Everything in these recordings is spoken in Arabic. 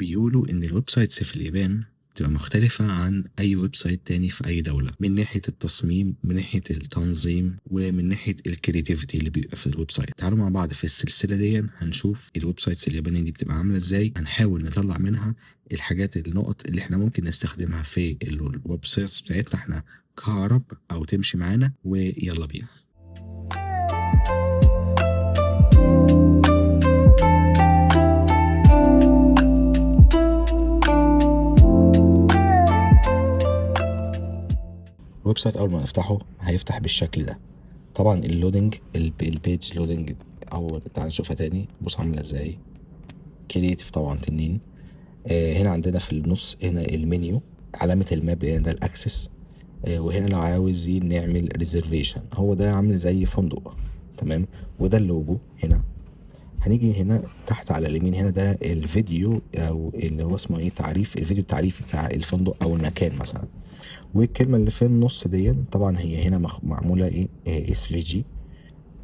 بيقولوا إن الويب سايتس في اليابان بتبقى مختلفة عن أي ويب سايت تاني في أي دولة، من ناحية التصميم، من ناحية التنظيم، ومن ناحية الكرياتيفيتي اللي بيبقى في الويب سايت. تعالوا مع بعض في السلسلة دي هنشوف الويب سايتس اليابانية دي بتبقى عاملة ازاي، هنحاول نطلع منها النقط اللي احنا ممكن نستخدمها في الويب سايتس بتاعتنا احنا كعرب أو تمشي معانا. ويلا بينا. الويب سايت اول ما نفتحه هيفتح بالشكل ده. طبعا اللودنج البيج لودنج، او تعال نشوفها تاني. بص عامله ازاي كرييتيف طبعا تنين. هنا عندنا في النص هنا المنيو، علامه الماب هنا ده الاكسس. وهنا لو عاوز نعمل ريزرفيشن، هو ده عامل زي فندق. تمام. وده اللوجو هنا. هنيجي هنا تحت على اليمين، هنا ده الفيديو او اللي هو اسمه تعريف الفيديو التعريفي بتاع الفندق او المكان مثلا. والكلمة اللي في النص دي طبعا هي هنا معمولة اس في جي،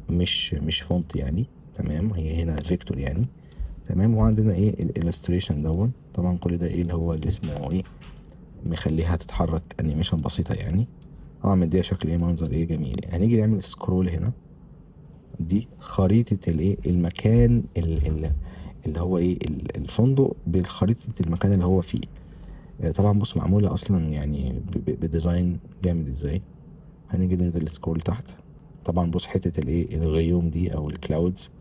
مش فونت يعني. تمام. هي هنا فيكتور يعني. تمام. وعندنا الالستريشن دون. طبعا كل ده اللي هو اللي اسمه مخليها تتحرك انيميشن بسيطة يعني. طبعا مديها شكل منظر جميل. هنيجي نعمل سكرول هنا. دي خريطة المكان اللي هو الفندق بالخريطة المكان اللي هو فيه. طبعا بص معمولة اصلا يعني بديزاين جامد ازاي. هنيجي ننزل سكرول تحت. طبعا بص حتة الغيوم دي او الكلاودز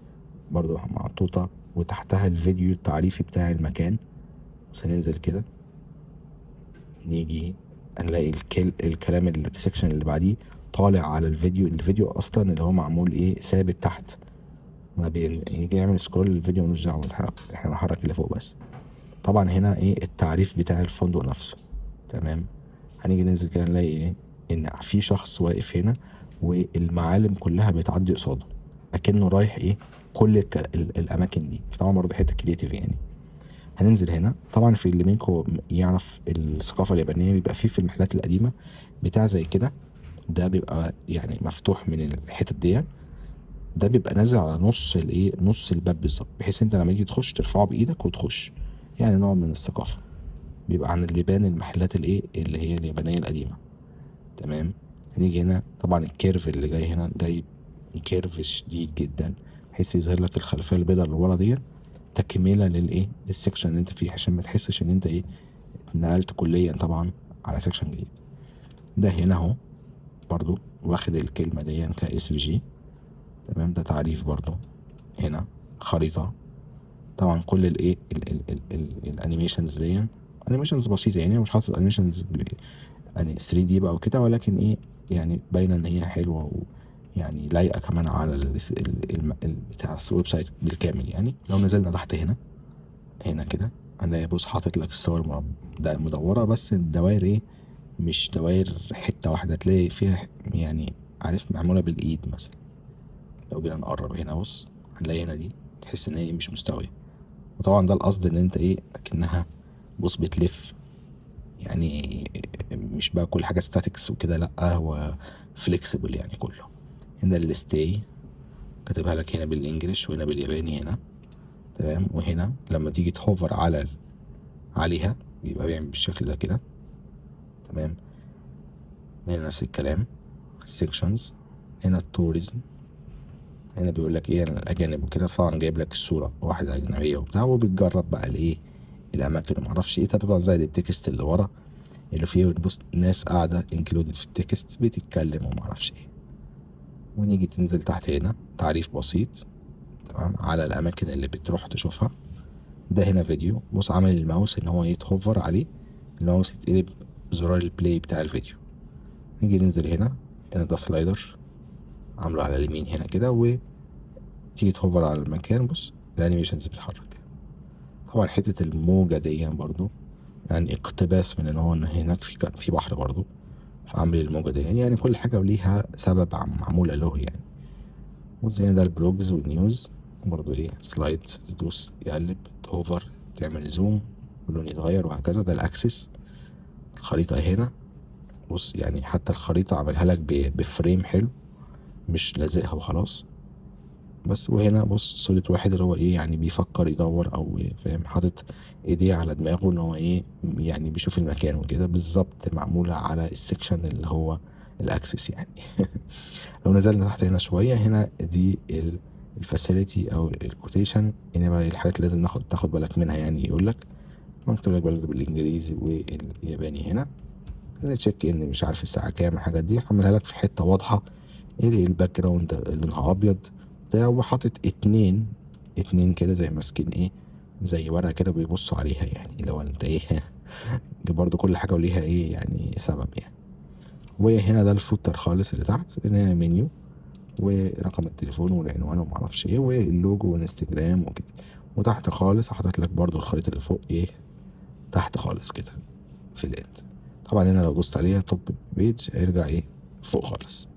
برضو محطوطة، وتحتها الفيديو التعريفي بتاع المكان. بس هننزل كده نيجي هنلاقي الكلام السكشن اللي بعديه طالع على الفيديو اصلا اللي هو معمول ثابت تحت. ما يجي يعمل سكرول للفيديو ملوش دعوه بالحركه، احنا بنحرك اللي فوق بس. طبعا هنا التعريف بتاع الفندق نفسه. تمام. هنيجي ننزل كده نلاقي ان في شخص واقف هنا، والمعالم كلها بتعدي قصاده اكنه رايح كل الاماكن دي. فطبعا برضه حته كريتيف يعني. هننزل هنا. طبعا في اللي منكم يعرف الثقافه اليابانيه بيبقى فيه في المحلات القديمه بتاع زي كده. ده بيبقى يعني مفتوح من الحتت دي. ده بيبقى نازل على نص الباب بالظبط، بحيث انت لما تيجي تخش ترفعه بايدك وتخش. يعني نوع من الثقافه بيبقى عن البيبان المحلات اللي هي اليابانيه القديمه. تمام. هنيجي هنا. طبعا الكيرف اللي جاي هنا جاي كيرف شديد جدا، بحيث يظهر لك الخلفيه البيضاء اللي ورا دي تكمله للسكشن اللي انت فيه، عشان ما تحسش ان انت اتنقلت كليا طبعا على سكشن جديد. ده هنا اهو برضو واخد الكلمه دي كاس في جي. تمام. ده تعريف برضو. هنا خريطه. طبعا كل الانيميشنز دي انيميشنز بسيطه يعني، مش حاطط انيميشنز يعني 3 دي بقى وكده، ولكن يعني باينه ان هي حلوه ويعني لايقه كمان على بتاع الويب سايت بالكامل يعني. لو نزلنا تحت هنا كده هنلاقي بص حاطط لك الصور ده مدوره، بس الدوائر مش دوائر حته واحده، تلاقي فيها يعني عارف معموله بالايد مثلا. لو جينا نقرب هنا بص هنلاقي هنا دي تحس ان هي مش مستويه. وطبعا ده القصد ان انت اكنها بص بتلف يعني، مش بقى كل حاجه ستاتيكس وكده، لا هو فليكسيبل يعني كله. هنا الستاي كاتبها لك هنا بالانجلش وهنا بالياباني هنا. تمام. وهنا لما تيجي تهوفر عليها بيبقى بيعمل بالشكل ده كده. تمام. هنا نفس الكلام السكشنز. هنا التوريزم. هنا بيقول لك الاجانب وكده. طبعا جايب لك الصوره واحده اجنبيه وبتاع، وبتجرب بقى الاماكن ومعرفش طبعا زي التكست اللي ورا اللي فيه بص ناس قاعده انكلودد في التكست بتتكلم ومعرفش ونيجي تنزل تحت هنا تعريف بسيط. تمام. على الاماكن اللي بتروح تشوفها. ده هنا فيديو. بص عامل الماوس ان هو يتهوفر عليه، الماوس يتقلب زرار البلاي بتاع الفيديو. نيجي ننزل هنا ده سلايدر عامله على اليمين هنا كده، وتيجي تهوفر على المكان بص الانيميشنز بتتحرك. طبعا حتة الموجة دي برضو يعني اقتباس من ان هو هناك كان في بحر برضو، فعامل الموجة دي يعني كل حاجة ليها سبب معمولة له يعني. وزي ده البلوجز والنيوز برضو سلايد تدوس يقلب تهوفر تعمل زوم واللون يتغير وهكذا. ده الاكسس. الخريطة هنا بص يعني حتى الخريطة عملها لك بفريم حلو، مش لازقها وخلاص. بس. وهنا بص صورة واحد اللي هو ايه يعني بيفكر يدور او فاهم، حاطط ايديه على دماغه ان هو ايه يعني بيشوف المكان وكده، بالظبط معمولة على السكشن اللي هو الاكسس يعني. لو نزلنا تحت هنا شوية، هنا دي الفاسيلتي او الكوتيشن، هنا بقى الحاجات اللي لازم تاخد بالك منها. يعني يقول لك مكتوب لك برضه بالانجليزي والياباني هنا تشيك ان مش عارف الساعة كام، الحاجات دي حملها لك في حتة واضحة. الباك جراوند لونها ابيض ده، وحاطط اتنين كده زي ماسكين ايه زي ورقة كده بيبصوا عليها، يعني لو انت ايه دي برضو كل حاجة وليها ايه يعني سبب يعني. وهنا ده الفوتر خالص اللي تحت، هنا منيو ورقم التليفون والعنوان ومعرفش ايه واللوجو وانستجرام وكده. وتحت خالص حاطط لك برضو الخريطة اللي فوق ايه تحت خالص كده في الاند. طبعا هنا لو دوست عليها توب بيج هيرجع ايه فوق خالص.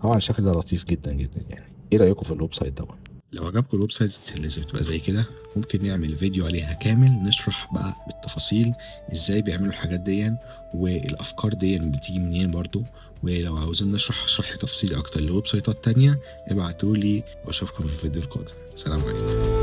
طبعا الشكل ده لطيف جدا جدا يعني. ايه رأيكم في الويب سايت ده؟ لو عجبكم الويب سايتس اللي بتبقى زي كده ممكن نعمل فيديو عليها كامل نشرح بقى بالتفاصيل ازاي بيعملوا الحاجات دي والافكار دي بتيجي منين برضو. ولو عاوزين نشرح شرح تفصيلي اكتر لويب سايتات تانية ابعتولي، واشوفكم في الفيديو القادم. سلام عليكم.